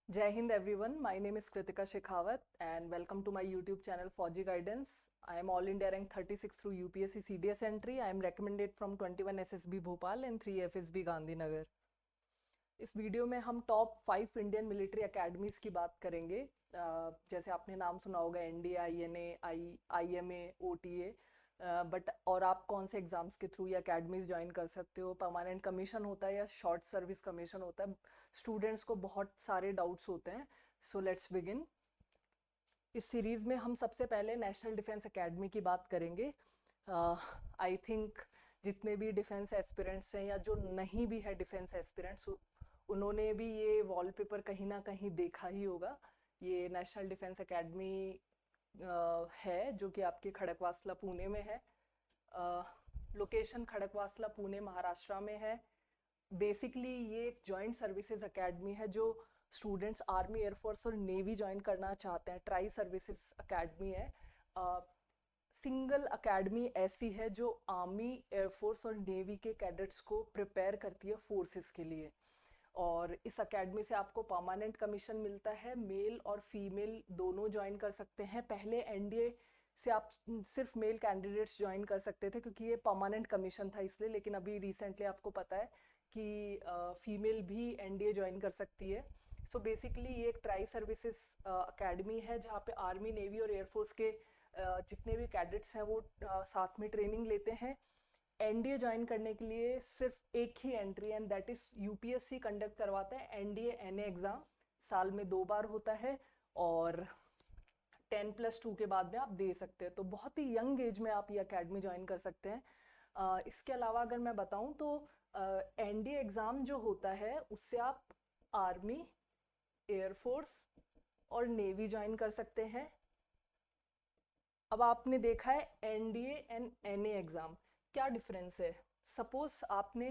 Jai Hind everyone, my name is Kritika Shekhawat and welcome to my YouTube channel Fauji Guidance. I am All India rank 36 through UPSC CDS entry. I am recommended from 21 SSB Bhopal and 3 FSB Gandhinagar. इस video में हम top 5 Indian military academies की बात करेंगे। जैसे आपने नाम सुना होगा NDA, INA, IMA, OTA, but और आप कौन से एग्जाम्स के थ्रू ये अकेडमीज ज्वाइन कर सकते हो, परमानेंट कमीशन होता है या शॉर्ट सर्विस कमीशन होता है। स्टूडेंट्स को बहुत सारे डाउट्स होते हैं, सो लेट्स बिगिन। इस सीरीज में हम सबसे पहले नेशनल डिफेंस एकेडमी की बात करेंगे। आई थिंक जितने भी डिफेंस एस्पिरेंट्स हैं या जो नहीं भी है डिफेंस एस्पिरेंट्स, उन्होंने भी ये वॉलपेपर कहीं ना कहीं देखा ही होगा। ये नेशनल डिफेंस एकेडमी है जो कि आपके खड़कवासला पुणे में है। लोकेशन खड़कवासला पुणे महाराष्ट्र में है। बेसिकली ये एक जॉइंट सर्विसेज एकेडमी है जो स्टूडेंट्स आर्मी, एयरफोर्स और नेवी ज्वाइन करना चाहते हैं। ट्राई सर्विसेज एकेडमी है। सिंगल एकेडमी ऐसी है जो आर्मी, एयरफोर्स और नेवी के कैडेट्स को प्रिपेयर करती है फोर्सेस के लिए। और इस एकेडमी से आपको परमानेंट कमीशन मिलता है। मेल और फीमेल दोनों ज्वाइन कर सकते हैं। पहले एनडीए से आप सिर्फ मेल कैंडिडेट्स ज्वाइन कर सकते थे क्योंकि ये परमानेंट कमीशन था इसलिए, लेकिन अभी रिसेंटली आपको पता है कि फीमेल भी एनडीए ज्वाइन कर सकती है। सो बेसिकली ये एक ट्राई सर्विसेज एकेडमी है जहाँ पे आर्मी, नेवी और एयरफोर्स के जितने भी कैडेट्स हैं वो साथ में ट्रेनिंग लेते हैं। एनडीए ज्वाइन करने के लिए सिर्फ एक ही entry and that is UPSC conduct करवाता है एनडीए एनए एग्जाम। साल में 2 बार होता है और 10+2 के बाद में आप दे सकते हैं। तो बहुत ही यंग एज में आप ये अकेडमी ज्वाइन कर सकते हैं। इसके अलावा अगर मैं बताऊं तो एनडीए एग्ज़ाम जो होता है उससे आप आर्मी, एयरफोर्स और नेवी ज्वाइन कर सकते हैं। अब आपने देखा है एनडीए एंड एनए एग्ज़ाम, क्या डिफरेंस है। सपोज आपने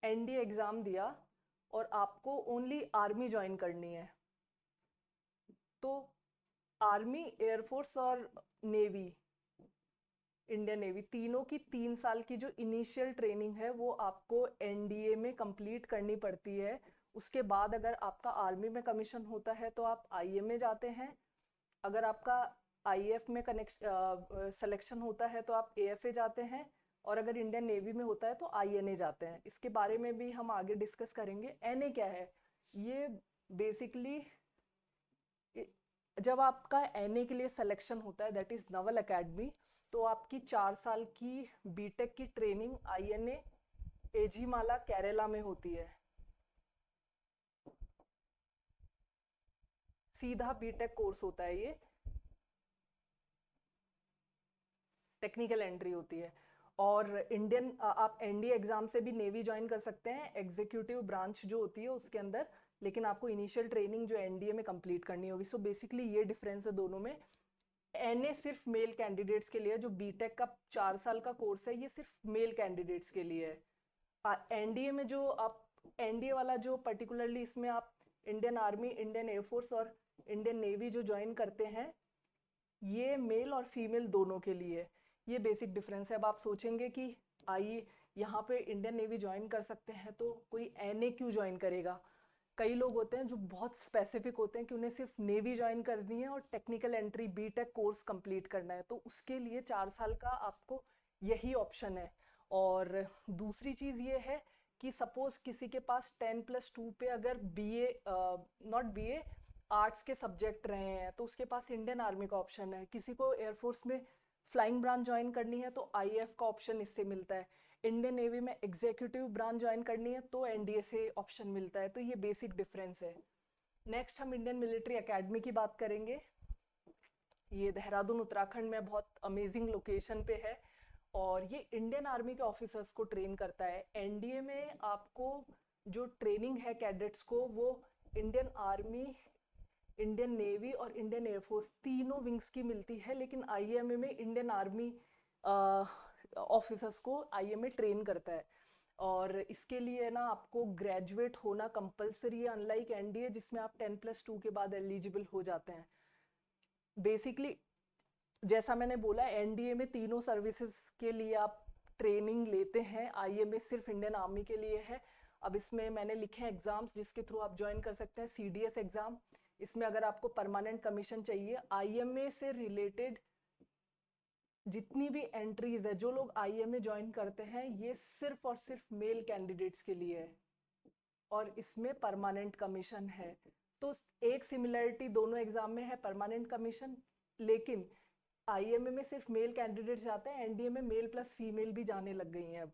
एनडीए एग्ज़ाम दिया और आपको ओनली आर्मी ज्वाइन करनी है, तो आर्मी, एयरफोर्स और नेवी, इंडियन नेवी, तीनों की 3 साल की जो इनिशियल ट्रेनिंग है वो आपको एनडीए में कंप्लीट करनी पड़ती है। उसके बाद अगर आपका आर्मी में कमीशन होता है तो आप आईएमए जाते हैं। अगर आपका आईएफ में सिलेक्शन होता है तो आप एएफए जाते हैं। और अगर इंडियन नेवी में होता है तो आईएनए जाते हैं। इसके बारे में भी हम आगे डिस्कस करेंगे। एनए क्या है, ये बेसिकली जब आपका एनए के लिए सिलेक्शन होता है, दैट इज नवल एकेडमी, तो आपकी 4 साल की बीटेक की ट्रेनिंग आईएनए एजीमाला केरला में होती है। सीधा बीटेक कोर्स होता है ये, टेक्निकल एंट्री होती है। और इंडियन आप एनडीए एग्जाम से भी नेवी ज्वाइन कर सकते हैं, एग्जीक्यूटिव ब्रांच जो होती है उसके अंदर, लेकिन आपको इनिशियल ट्रेनिंग जो एनडीए में कंप्लीट करनी होगी। सो बेसिकली ये डिफरेंस है दोनों में। एनए सिर्फ मेल कैंडिडेट्स के लिए, जो बीटेक का 4 साल का कोर्स है ये सिर्फ मेल कैंडिडेट्स के लिए है। एनडीए में जो आप एनडीए वाला जो पर्टिकुलरली इसमें आप इंडियन आर्मी, इंडियन एयरफोर्स और इंडियन नेवी जो ज्वाइन करते हैं, ये मेल और फीमेल दोनों के लिए। ये बेसिक डिफरेंस है। अब आप सोचेंगे कि आइए यहाँ पे इंडियन नेवी ज्वाइन कर सकते हैं तो कोई एनए क्यों ज्वाइन करेगा। कई लोग होते हैं जो बहुत स्पेसिफिक होते हैं कि उन्हें सिर्फ नेवी ज्वाइन करनी है और technical entry BTech course complete करना है, तो उसके लिए 4 साल का आपको यही ऑप्शन है। और दूसरी चीज़ ये है कि सपोज किसी के पास 10+2 पे अगर बीए, नॉट बीए, आर्ट्स के सब्जेक्ट रहे हैं तो उसके पास इंडियन आर्मी का ऑप्शन है। किसी को एयरफोर्स में फ्लाइंग ब्रांच ज्वाइन करनी है तो आईएएफ का ऑप्शन इससे मिलता है। इंडियन नेवी में एग्जीक्यूटिव ब्रांच ज्वाइन करनी है तो एनडीए से ऑप्शन मिलता है। तो ये बेसिक डिफरेंस है। नेक्स्ट हम इंडियन मिलिट्री एकेडमी की बात करेंगे। ये देहरादून उत्तराखंड में बहुत अमेजिंग लोकेशन पे है और ये इंडियन आर्मी के ऑफिसर्स को ट्रेन करता है। एनडीए में आपको जो ट्रेनिंग है कैडेट्स को वो इंडियन आर्मी, इंडियन नेवी और इंडियन एयरफोर्स तीनों विंग्स की मिलती है, लेकिन आईएमए में इंडियन आर्मी ऑफिसर्स को आईएमए ट्रेन करता है। और इसके लिए ना आपको ग्रेजुएट होना कंपलसरी है, अनलाइक एनडीए जिसमें आप 10+2 के बाद एलिजिबल हो जाते हैं। बेसिकली जैसा मैंने बोला, एनडीए में तीनों सर्विसेज के लिए आप ट्रेनिंग लेते हैं, आईएमए सिर्फ इंडियन आर्मी के लिए है। अब इसमें मैंने लिखे हैं एग्जाम्स जिसके थ्रू आप ज्वाइन कर सकते हैं। CDS एग्जाम, इसमें अगर आपको परमानेंट कमीशन चाहिए, IMA से रिलेटेड जितनी भी एंट्रीज है, जो लोग IMA ज्वाइन करते हैं, ये सिर्फ और सिर्फ मेल कैंडिडेट्स के लिए है और इसमें परमानेंट कमीशन है। तो एक सिमिलरिटी दोनों एग्जाम में है, परमानेंट कमीशन, लेकिन IMA में सिर्फ मेल कैंडिडेट जाते हैं, NDA में मेल प्लस फीमेल भी जाने लग गई हैं अब।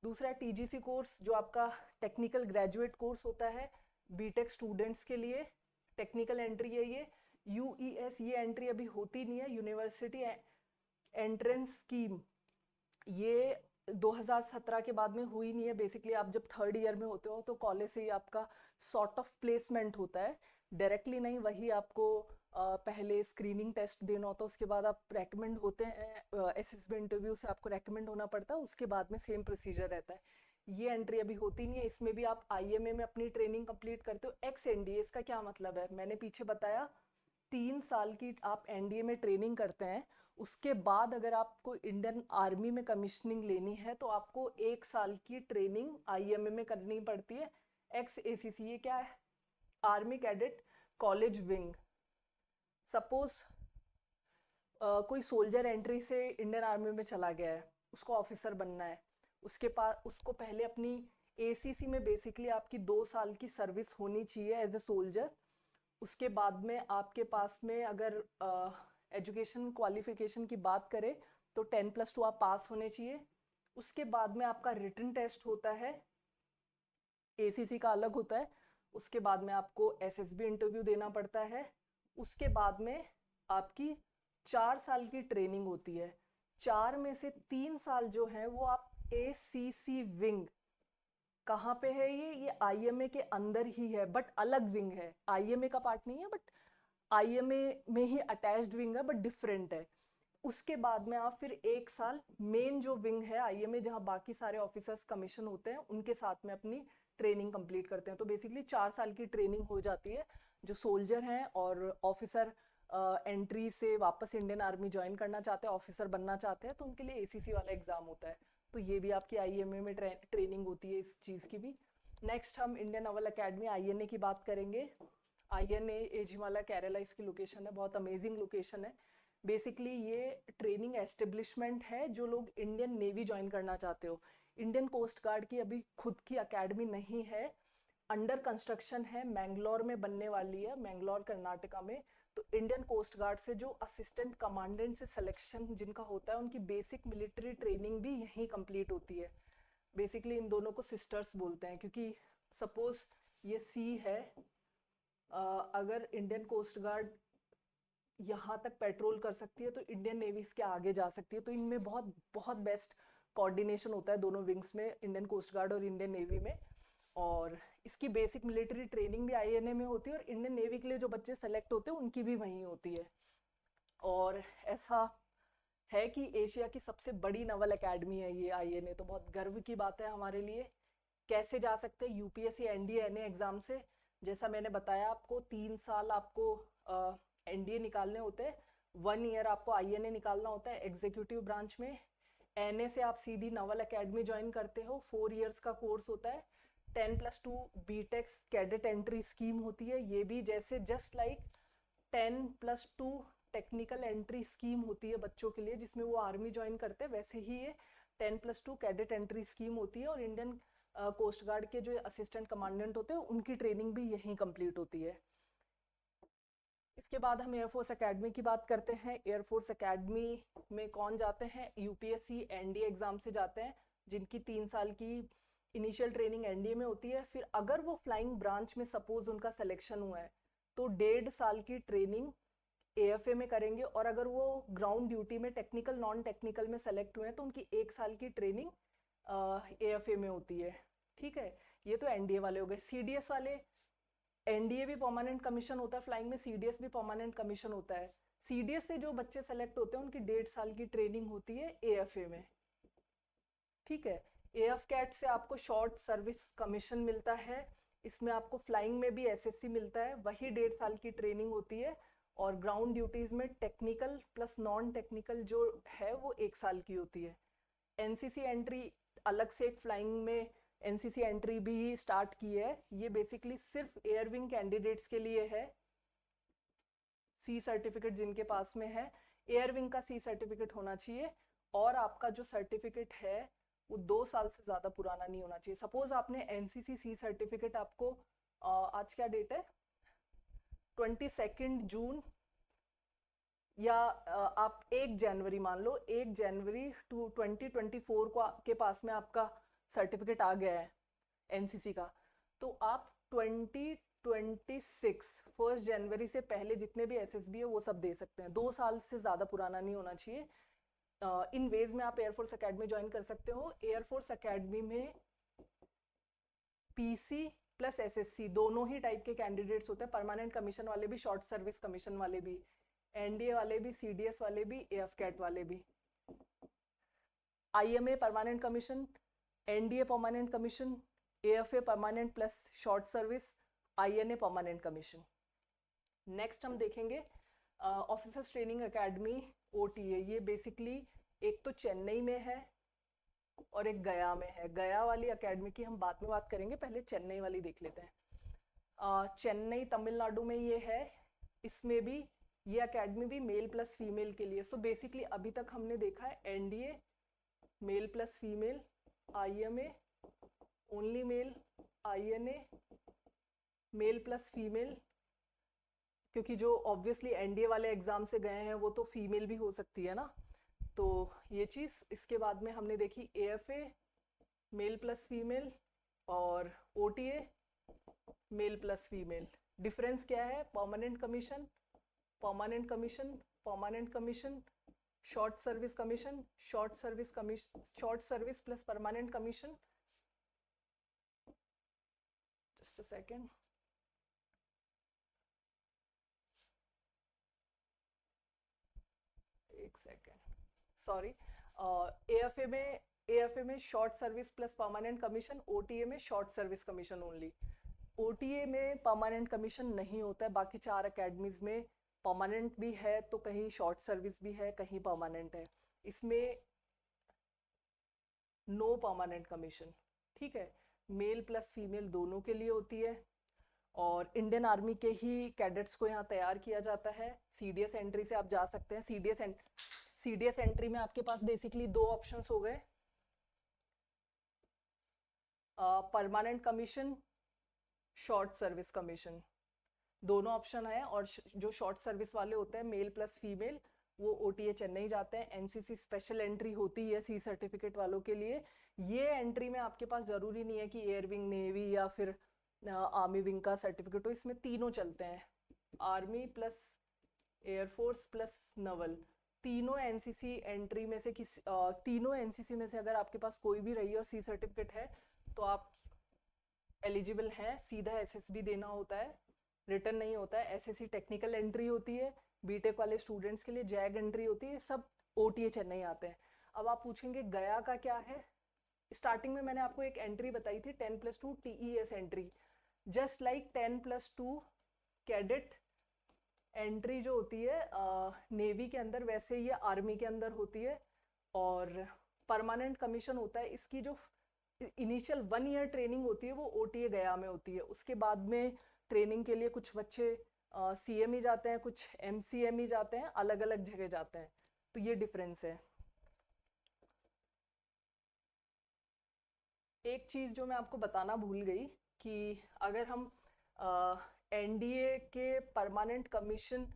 दूसरा TGC कोर्स, जो आपका टेक्निकल ग्रेजुएट कोर्स होता है बीटेक स्टूडेंट्स के लिए, टेक्निकल एंट्री है ये। UES ये एंट्री अभी होती नहीं है, यूनिवर्सिटी एंट्रेंस स्कीम, ये 2017 के बाद में हुई नहीं है। बेसिकली आप जब थर्ड ईयर में होते हो तो कॉलेज से ही आपका सॉर्ट ऑफ प्लेसमेंट होता है, डायरेक्टली नहीं। वही आपको पहले स्क्रीनिंग टेस्ट देना होता है, उसके बाद आप रेकमेंड होते हैं, SSB इंटरव्यू से आपको रेकमेंड होना पड़ता है, उसके बाद में सेम प्रोसीजर रहता है। ये एंट्री अभी होती नहीं है। इसमें भी आप IMA में अपनी ट्रेनिंग कंप्लीट करते हो। एक्स NDA, इसका क्या मतलब है, मैंने पीछे बताया 3 साल की आप NDA में ट्रेनिंग करते हैं, उसके बाद अगर आपको इंडियन आर्मी में कमीशनिंग लेनी है तो आपको 1 साल की ट्रेनिंग IMA में करनी पड़ती है। XACC ये क्या है, army cadet college wing. Suppose कोई सोल्जर एंट्री से इंडियन आर्मी में चला गया है, उसको ऑफिसर बनना है, उसके पास उसको पहले अपनी ACC में बेसिकली आपकी 2 साल की सर्विस होनी चाहिए एज ए सोल्जर। उसके बाद में आपके पास में अगर एजुकेशन क्वालिफिकेशन की बात करें तो 10+2 आप पास होने चाहिए। उसके बाद में आपका रिटन टेस्ट होता है, ACC का अलग होता है। उसके बाद में आपको SSB इंटरव्यू देना पड़ता है। उसके बाद में आपकी 4 साल की ट्रेनिंग होती है। 4 में से 3 साल जो है वो आप ACC विंग, कहाँ पे है ये IMA के अंदर ही है, बट अलग विंग है, IMA का पार्ट नहीं है, बट IMA में ही अटैच्ड विंग है, बट डिफरेंट है। उसके बाद में आप फिर 1 साल मेन जो विंग है IMA, जहाँ बाकी सारे ऑफिसर्स कमीशन होते हैं, उनके साथ में अपनी ट्रेनिंग कंप्लीट करते हैं। तो बेसिकली 4 साल की ट्रेनिंग हो जाती है। जो सोल्जर हैं और ऑफिसर एंट्री से वापस इंडियन आर्मी ज्वाइन करना चाहते हैं, ऑफिसर बनना चाहते हैं, तो उनके लिए ACC वाला एग्जाम होता है। तो ये भी आपकी IMA में ट्रेनिंग होती है इस चीज़ की भी। नेक्स्ट हम इंडियन नवल अकेडमी INA की बात करेंगे। INA एझिमाला केरला इसकी लोकेशन है, बहुत अमेजिंग लोकेशन है। बेसिकली ये ट्रेनिंग एस्टेब्लिशमेंट है जो लोग इंडियन नेवी ज्वाइन करना चाहते हो। इंडियन कोस्ट गार्ड की अभी खुद की अकेडमी नहीं है, अंडर कंस्ट्रक्शन है, मैंगलोर में बनने वाली है, मैंगलोर कर्नाटका में। तो इंडियन कोस्ट गार्ड से जो असिस्टेंट कमांडेंट से सिलेक्शन जिनका होता है, उनकी बेसिक मिलिट्री ट्रेनिंग भी यहीं कंप्लीट होती है। बेसिकली इन दोनों को सिस्टर्स बोलते हैं, क्योंकि सपोज ये सी है, अगर इंडियन कोस्ट गार्ड यहाँ तक पेट्रोल कर सकती है तो इंडियन नेवी इसके आगे जा सकती है। तो इनमें बहुत बहुत बेस्ट कोऑर्डिनेशन होता है दोनों विंग्स में, इंडियन कोस्ट गार्ड और इंडियन नेवी में। और इसकी बेसिक मिलिट्री ट्रेनिंग भी INA में होती है, और इंडियन नेवी के लिए जो बच्चे सेलेक्ट होते हैं उनकी भी वहीं होती है। और ऐसा है कि एशिया की सबसे बड़ी नवल अकेडमी है ये INA, तो बहुत गर्व की बात है हमारे लिए। कैसे जा सकते हैं UPSC NDA NA एग्जाम से, जैसा मैंने बताया आपको 3 साल आपको NDA निकालने होते हैं, 1 ईयर आपको INA निकालना होता है एग्जीक्यूटिव ब्रांच में। NA से आप सीधी नवल अकेडमी ज्वाइन करते हो, 4 इयर्स का कोर्स होता है। 10+2 BTEC कैडेट एंट्री स्कीम होती है, ये भी जैसे just like 10+2 technical entry scheme होती है बच्चों के लिए जिसमें वो आर्मी ज्वाइन करते हैं, वैसे ही ये 10+2 कैडेट एंट्री स्कीम होती है। और इंडियन कोस्ट गार्ड के जो असिस्टेंट कमांडेंट होते हैं उनकी ट्रेनिंग भी यहीं कंप्लीट होती है। इसके बाद हम एयरफोर्स एकेडमी की बात करते हैं। एयरफोर्स एकेडमी में कौन जाते हैं, UPSC NDA एग्जाम से जाते हैं, जिनकी 3 साल की इनिशियल ट्रेनिंग NDA में होती है। फिर अगर वो फ्लाइंग ब्रांच में सपोज उनका सिलेक्शन हुआ है तो 1.5 साल की ट्रेनिंग AFA में करेंगे, और अगर वो ग्राउंड ड्यूटी में टेक्निकल नॉन टेक्निकल में सेलेक्ट हुए हैं तो उनकी 1 साल की ट्रेनिंग AFA में होती है। ठीक है, ये तो NDA वाले हो गए। CDS वाले, NDA भी परमानेंट कमीशन होता है फ्लाइंग में, CDS भी परमानेंट कमीशन होता है। CDS से जो बच्चे सेलेक्ट होते हैं उनकी 1.5 साल की ट्रेनिंग होती है AFA में। ठीक है, AFCAT से आपको शॉर्ट सर्विस कमीशन मिलता है, इसमें आपको फ्लाइंग में भी SSC मिलता है, वही 1.5 साल की ट्रेनिंग होती है। और ग्राउंड ड्यूटीज में टेक्निकल प्लस नॉन टेक्निकल जो है वो 1 साल की होती है। NCC एंट्री अलग से एक फ्लाइंग में एनसीसी एंट्री भी स्टार्ट की है। ये बेसिकली सिर्फ एयर विंग कैंडिडेट्स के लिए है। सी सर्टिफिकेट जिनके पास में है, एयर विंग का सी सर्टिफिकेट होना चाहिए, और आपका जो सर्टिफिकेट है वो 2 साल से ज़्यादा पुराना नहीं होना चाहिए। सपोज आपने एनसीसी सी सर्टिफिकेट आपको आज क्या डेट है, 22 जून, या आप 1 जनवरी मान लो, 1 जनवरी 2024 को के पास में आपका सर्टिफिकेट आ गया है एनसीसी का, तो आप 2026 1 जनवरी से पहले जितने भी एसएसबी है वो सब दे सकते हैं। 2 साल से ज़्यादा पुराना नहीं होना चाहिए। इन वेज में आप एयरफोर्स अकेडमी ज्वाइन कर सकते हो। एयरफोर्स अकेडमी में पीसी प्लस एसएससी दोनों ही टाइप के कैंडिडेट्स होते हैं, परमानेंट कमीशन वाले भी, शॉर्ट सर्विस कमीशन वाले भी, एनडीए वाले भी, सीडीएस वाले भी, एएफ कैट वाले भी। IMA permanent commission, NDA permanent commission, AFA permanent plus short service, INA permanent commission. Next हम देखेंगे ऑफिसर्स ट्रेनिंग एकेडमी ओटीए। ये बेसिकली एक तो चेन्नई में है और एक गया में है। गया वाली एकेडमी की हम बाद में बात करेंगे, पहले चेन्नई वाली देख लेते हैं। चेन्नई तमिलनाडु में ये है। इसमें भी ये एकेडमी भी मेल प्लस फीमेल के लिए। सो बेसिकली अभी तक हमने देखा है NDA male plus female, IMA only male, INA male plus female, क्योंकि जो ऑब्वियसली एनडीए वाले एग्जाम से गए हैं वो तो फीमेल भी हो सकती है ना, तो ये चीज़। इसके बाद में हमने देखी एएफए मेल प्लस फीमेल और OTA male plus female. Difference क्या है, permanent commission, permanent commission, permanent commission, short service commission, short service commission, short service plus permanent commission. Just a second, एक सेकेंड, सॉरी। एएफए में short service plus permanent commission, OTA में short service commission only. OTA में permanent commission नहीं होता है। बाकी 4 academies में परमानेंट भी है, तो कहीं शॉर्ट सर्विस भी है, कहीं परमानेंट है। इसमें नो परमानेंट कमीशन, ठीक है। मेल प्लस फीमेल दोनों के लिए होती है, और इंडियन आर्मी के ही कैडेट्स को यहाँ तैयार किया जाता है। सीडीएस एंट्री से आप जा सकते हैं। सीडीएस एंट्री में आपके पास बेसिकली 2 ऑप्शंस हो गए, permanent commission, short service commission, दोनों ऑप्शन है। और जो शॉर्ट सर्विस वाले होते हैं मेल प्लस फीमेल, वो ओटीए चेन्नई जाते हैं। एनसीसी स्पेशल एंट्री होती है सी सर्टिफिकेट वालों के लिए। ये एंट्री में आपके पास जरूरी नहीं है कि एयर विंग, नेवी या फिर आर्मी विंग का सर्टिफिकेट हो। इसमें तीनों चलते हैं, army plus air force plus Naval. तीनों एनसीसी एंट्री में से तीनों एनसीसी में से अगर आपके पास कोई भी रही और सी सर्टिफिकेट है तो आप एलिजिबल हैं। सीधा एसएसबी देना होता है, रिटर्न नहीं होता है। एसएससी टेक्निकल एंट्री होती है बीटेक वाले स्टूडेंट्स के लिए, जैग एंट्री होती है, सब ओटीए चेन्नई आते हैं। अब आप पूछेंगे गया का क्या है। स्टार्टिंग में मैंने आपको एक एंट्री बताई थी 10+2 TES entry, just like 10+2 cadet entry जो होती है नेवी के अंदर, वैसे ये आर्मी के अंदर होती है। और परमानेंट कमीशन होता है। इसकी जो इनिशियल 1 ईयर ट्रेनिंग होती है वो ओटीए गया में होती है। उसके बाद में ट्रेनिंग के लिए कुछ बच्चे सीएम ही जाते हैं, कुछ एमसीएम ही जाते हैं, अलग अलग जगह जाते हैं, तो ये डिफरेंस है। एक चीज़ जो मैं आपको बताना भूल गई कि अगर हम एनडीए के परमानेंट कमीशन,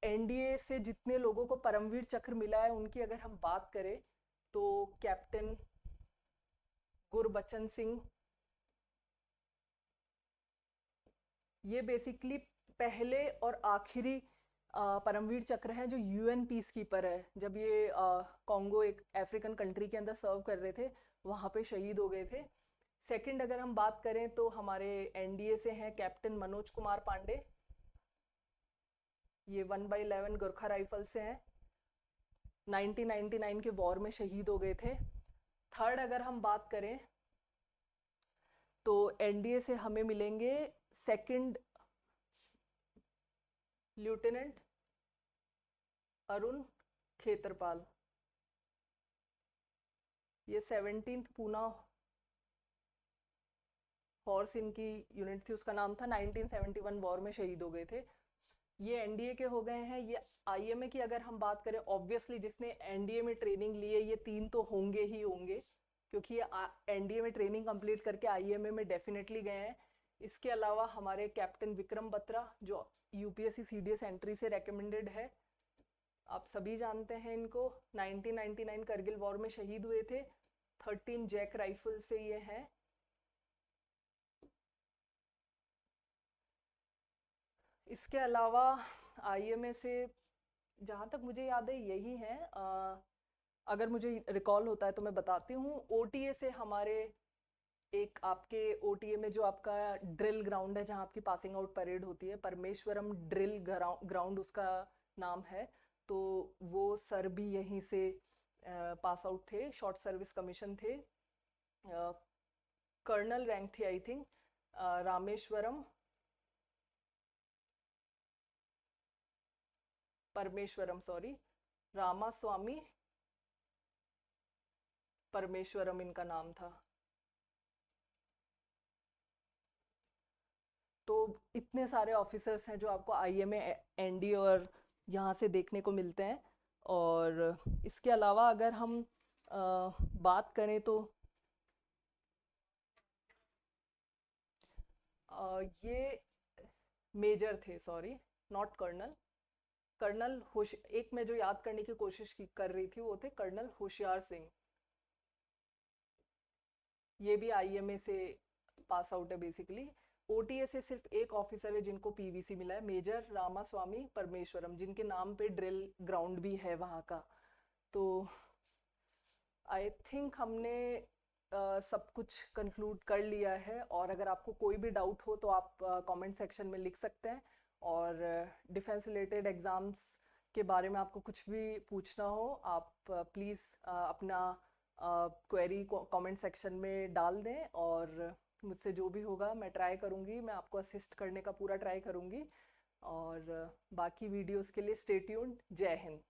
एनडीए से जितने लोगों को परमवीर चक्र मिला है उनकी अगर हम बात करें तो कैप्टन गुरबचन सिंह, ये बेसिकली पहले और आखिरी परमवीर चक्र है जो यूएन पीस कीपर है। जब ये कॉन्गो एक अफ्रीकन कंट्री के अंदर सर्व कर रहे थे, वहाँ पे शहीद हो गए थे। सेकंड अगर हम बात करें तो हमारे एनडीए से हैं कैप्टन मनोज कुमार पांडे, ये 1/11 गोरखा राइफल से हैं, 1999 के वॉर में शहीद हो गए थे। थर्ड अगर हम बात करें तो एनडीए से हमें मिलेंगे सेकंड लेफ्टिनेंट अरुण खेतरपाल, ये 17th पूना हॉर्स इनकी यूनिट थी, उसका नाम था, 1971 वॉर में शहीद हो गए थे। ये एनडीए के हो गए हैं। ये आईएमए की अगर हम बात करें, ऑब्वियसली जिसने एनडीए में ट्रेनिंग ली है ये 3 तो होंगे ही होंगे, क्योंकि ये एनडीए में ट्रेनिंग कंप्लीट करके आईएमए में डेफिनेटली गए हैं। इसके अलावा हमारे कैप्टन विक्रम बत्रा, जो यूपीएससी सीडीएस एंट्री से रेकमेंडेड है, आप सभी जानते हैं इनको। 1999 करगिल वॉर में शहीद हुए थे। 13 जैक राइफल से ये हैं। इसके अलावा आईएमए से जहाँ तक मुझे याद है यही है। अगर मुझे रिकॉल होता है तो मैं बताती हूँ। ओटीए से हमारे एक आपके ओटीए में जो आपका ड्रिल ग्राउंड है, जहाँ आपकी पासिंग आउट परेड होती है, परमेश्वरम ड्रिल ग्राउंड उसका नाम है। तो वो सर भी यहीं से पास आउट थे, शॉर्ट सर्विस कमीशन थे, कर्नल रैंक थे I think. Rameswaram Parameswaram, sorry, Ramaswamy Parameswaram इनका नाम था। तो इतने सारे ऑफिसर्स हैं जो आपको आईएमए, एनडी और यहाँ से देखने को मिलते हैं। और इसके अलावा अगर हम बात करें तो ये मेजर थे, सॉरी, नॉट कर्नल। कर्नल होश एक मैं जो याद करने की कोशिश कर रही थी वो थे कर्नल होशियार सिंह। ये भी आईएमए से पास आउट है बेसिकली। ओटीए से सिर्फ एक ऑफिसर है जिनको पीवीसी मिला है, मेजर रामास्वामी परमेश्वरम, जिनके नाम पे ड्रिल ग्राउंड भी है वहाँ का। तो आई थिंक हमने सब कुछ कंक्लूड कर लिया है। और अगर आपको कोई भी डाउट हो तो आप कमेंट सेक्शन में लिख सकते हैं। और डिफेंस रिलेटेड एग्ज़ाम्स के बारे में आपको कुछ भी पूछना हो, आप प्लीज़ अपना क्वेरी कमेंट सेक्शन में डाल दें। और मुझसे जो भी होगा मैं ट्राई करूँगी, मैं आपको असिस्ट करने का पूरा ट्राई करूँगी। और बाकी वीडियोस के लिए स्टे ट्यून्ड। जय हिंद।